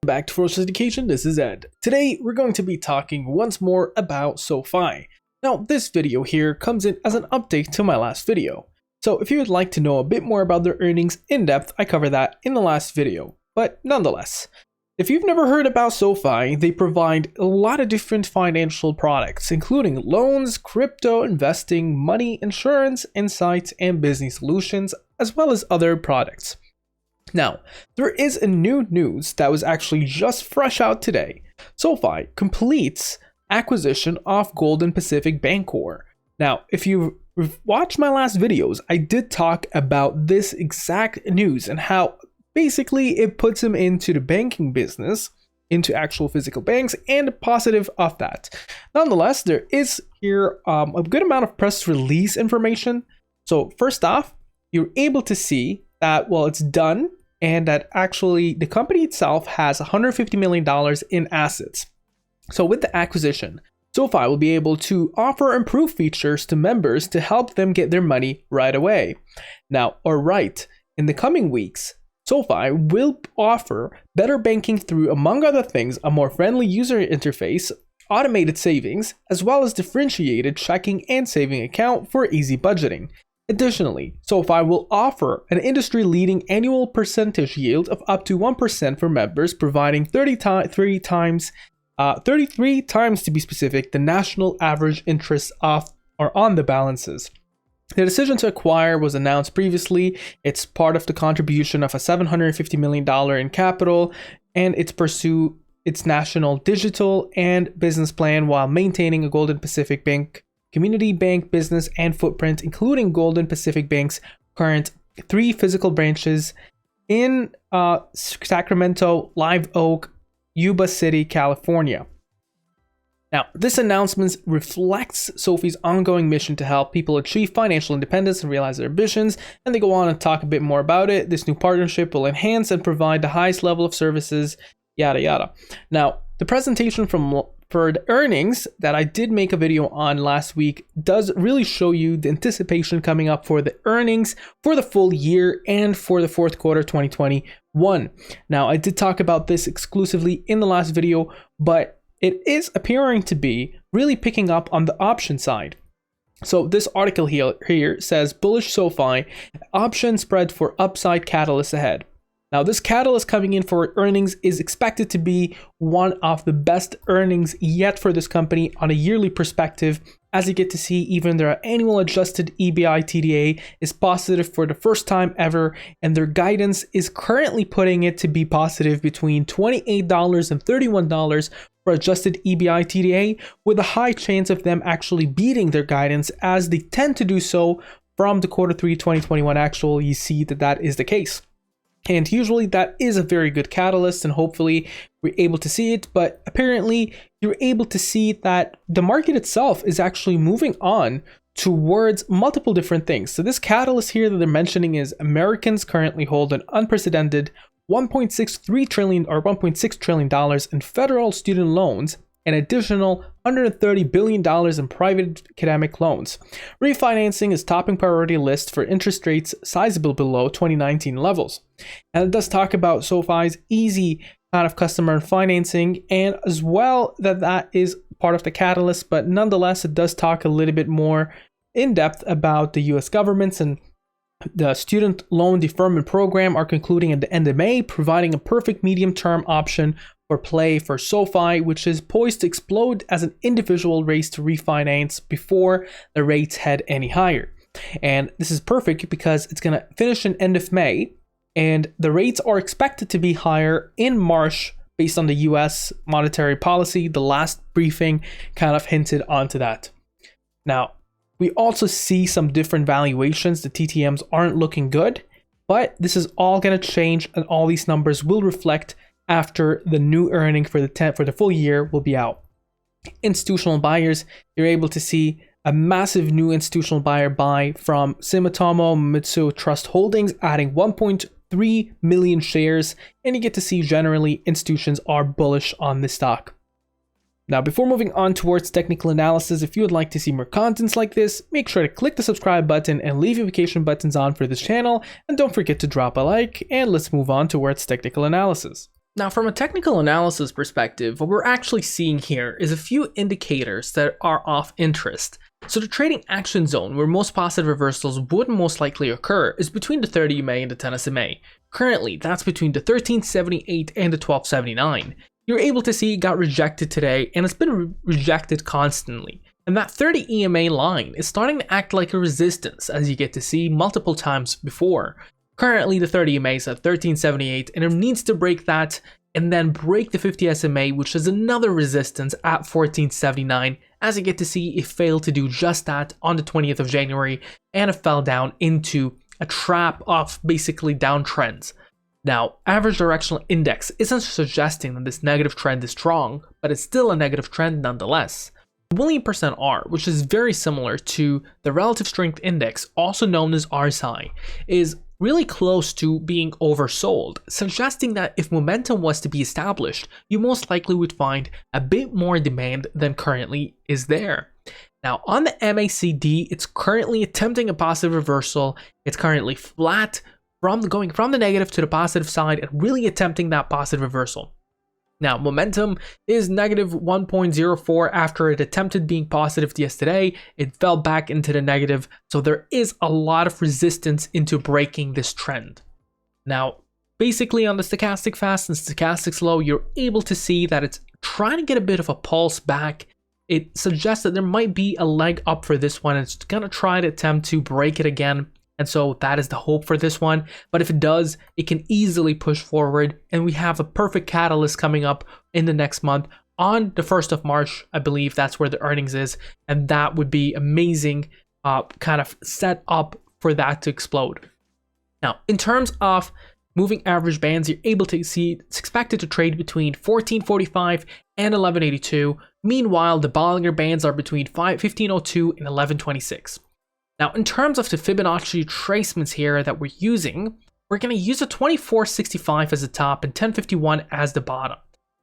Back to SoFi Education, this is Ed. Today, we're going to be talking once more about SoFi. Now, this video here comes in as an update to my last video. So if you would like to know a bit more about their earnings in depth, I cover that in the last video. But nonetheless, if you've never heard about SoFi, they provide a lot of different financial products, including loans, crypto, investing, money, insurance, insights, and business solutions, as well as other products. Now, there is a new news that was actually just fresh out today. SoFi completes acquisition of Golden Pacific Bancorp. Now, if you've watched my last videos, I did talk about this exact news and how basically it puts them into the banking business, into actual physical banks, and positive of that. Nonetheless, there is here a good amount of press release information. So first off, you're able to see that, well, it's done, and that actually the company itself has $150 million in assets. So with the acquisition, SoFi will be able to offer improved features to members to help them get their money right away. Now, in the coming weeks, SoFi will offer better banking through, among other things, a more friendly user interface, automated savings, as well as differentiated checking and saving account for easy budgeting. Additionally, SoFi will offer an industry-leading annual percentage yield of up to 1% for members, providing 33 times to be specific, the national average interest on the balances. The decision to acquire was announced previously. It's part of the contribution of a $750 million in capital, and it's pursue its national digital and business plan while maintaining a Golden Pacific Bank community bank business and footprint, including Golden Pacific Bank's current 3 physical branches in Sacramento, Live Oak, Yuba City, California. Now, this announcement reflects SoFi's ongoing mission to help people achieve financial independence and realize their ambitions, and they go on and talk a bit more about it. This new partnership will enhance and provide the highest level of services, yada yada. Now, the presentation for the earnings that I did make a video on last week does really show you the anticipation coming up for the earnings for the full year and for the fourth quarter 2021. Now, I did talk about this exclusively in the last video, but it is appearing to be really picking up on the option side. So this article here says bullish SoFi, option spread for upside catalyst ahead. Now, this catalyst coming in for earnings is expected to be one of the best earnings yet for this company on a yearly perspective, as you get to see even their annual adjusted EBITDA is positive for the first time ever, and their guidance is currently putting it to be positive between $28 and $31 for adjusted EBITDA, with a high chance of them actually beating their guidance, as they tend to do so from the quarter 3 2021 actual. You see that is the case. And usually that is a very good catalyst, and hopefully we're able to see it. But apparently you're able to see that the market itself is actually moving on towards multiple different things. So this catalyst here that they're mentioning is Americans currently hold an unprecedented $1.6 trillion in federal student loans, an additional $130 billion in private academic loans. Refinancing is topping priority list for interest rates sizable below 2019 levels. And it does talk about SoFi's easy kind of customer financing, and as well that is part of the catalyst, but nonetheless, it does talk a little bit more in depth about the US governments, and the student loan deferment program are concluding at the end of May, providing a perfect medium-term option for play for SoFi, which is poised to explode as an individual race to refinance before the rates head any higher. And this is perfect because it's going to finish in end of May, and the rates are expected to be higher in March based on the US monetary policy. The last briefing kind of hinted onto that. Now, we also see some different valuations. The TTMs aren't looking good, but this is all going to change, and all these numbers will reflect after the new earning for the full year will be out. Institutional buyers, you're able to see a massive new institutional buy from Sumitomo Mitsui Trust Holdings, adding 1.3 million shares, and you get to see generally institutions are bullish on the stock. Now, before moving on towards technical analysis, if you would like to see more contents like this, make sure to click the subscribe button and leave notification buttons on for this channel, and don't forget to drop a like, and let's move on towards technical analysis. Now, from a technical analysis perspective, what we're actually seeing here is a few indicators that are of interest. So the trading action zone, where most positive reversals would most likely occur, is between the 30 EMA and the 10 SMA. Currently, that's between the 1378 and the 1279. You're able to see it got rejected today, and it's been rejected constantly. And that 30 EMA line is starting to act like a resistance, as you get to see multiple times before. Currently, the 30 EMA is at 1378, and it needs to break that and then break the 50 SMA, which is another resistance at 1479. As you get to see, it failed to do just that on the 20th of January, and it fell down into a trap of basically downtrends. Now, average directional index isn't suggesting that this negative trend is strong, but it's still a negative trend nonetheless. The Williams percent R, which is very similar to the relative strength index, also known as RSI, is really close to being oversold, suggesting that if momentum was to be established, you most likely would find a bit more demand than currently is there. Now, on the MACD, it's currently attempting a positive reversal. It's currently flat going from the negative to the positive side and really attempting that positive reversal. Now, momentum is negative 1.04 after it attempted being positive yesterday. It fell back into the negative, so there is a lot of resistance into breaking this trend. Now, basically on the stochastic fast and stochastic slow, you're able to see that it's trying to get a bit of a pulse back. It suggests that there might be a leg up for this one. It's going to try to attempt to break it again. And so that is the hope for this one. But if it does, it can easily push forward. And we have a perfect catalyst coming up in the next month on the 1st of March. I believe that's where the earnings is. And that would be amazing kind of set up for that to explode. Now, in terms of moving average bands, you're able to see it's expected to trade between 1445 and 1182. Meanwhile, the Bollinger bands are between 1502 and 1126. Now, in terms of the Fibonacci tracements here that we're using, we're going to use a 2465 as the top and 1051 as the bottom.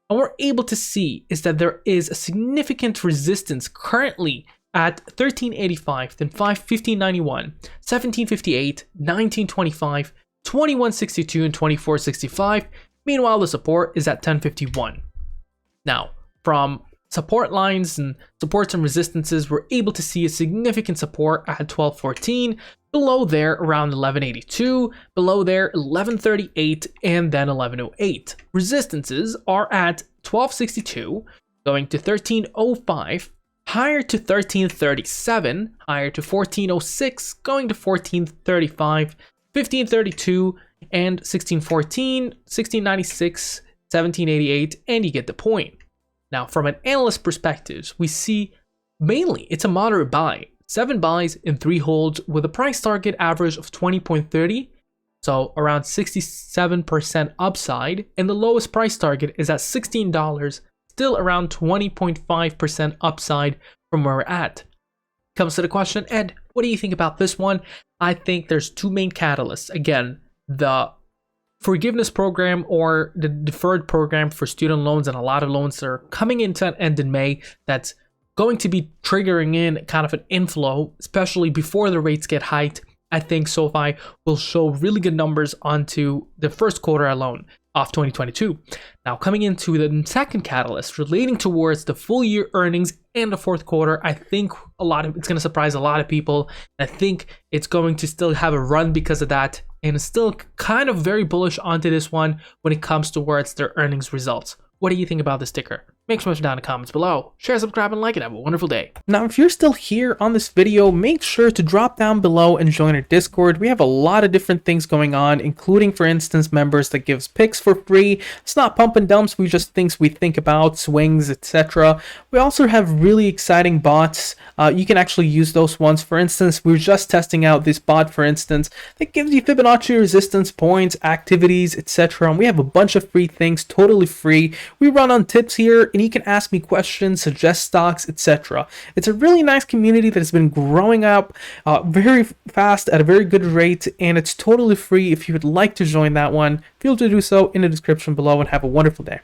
And what we're able to see is that there is a significant resistance currently at 1385, then 1591, 1758, 1925, 2162, and 2465. Meanwhile, the support is at 1051. Now, from support lines and supports and resistances, we're able to see a significant support at 1214, below there around 1182, below there 1138, and then 1108. Resistances are at 1262, going to 1305, higher to 1337, higher to 1406, going to 1435, 1532, and 1614, 1696, 1788, and you get the point. Now, from an analyst perspective, we see mainly it's a moderate buy. 7 buys and 3 holds with a price target average of 20.30, so around 67% upside, and the lowest price target is at $16, still around 20.5% upside from where we're at. Comes to the question, Ed, what do you think about this one? I think there's 2 main catalysts. Again, the forgiveness program or the deferred program for student loans, and a lot of loans that are coming into an end in May, that's going to be triggering in kind of an inflow, especially before the rates get hiked. I think SoFi will show really good numbers onto the first quarter alone of 2022. Now, coming into the second catalyst relating towards the full year earnings and the fourth quarter, I think it's going to surprise a lot of people. I think it's going to still have a run because of that, and it's still kind of very bullish onto this one when it comes towards their earnings results. What do you think about this ticker? Make sure to down in the comments below. Share, subscribe, and like it. Have a wonderful day. Now, if you're still here on this video, make sure to drop down below and join our Discord. We have a lot of different things going on, including, for instance, members that gives picks for free. It's not pump and dumps. We just things we think about, swings, etc. We also have really exciting bots. You can actually use those ones. For instance, we're just testing out this bot, for instance, that gives you Fibonacci resistance points, activities, etc. And we have a bunch of free things, totally free. We run on tips here, and you can ask me questions, suggest stocks, etc. It's a really nice community that has been growing up very fast at a very good rate, and it's totally free. If you would like to join that one, feel free to do so in the description below, and have a wonderful day.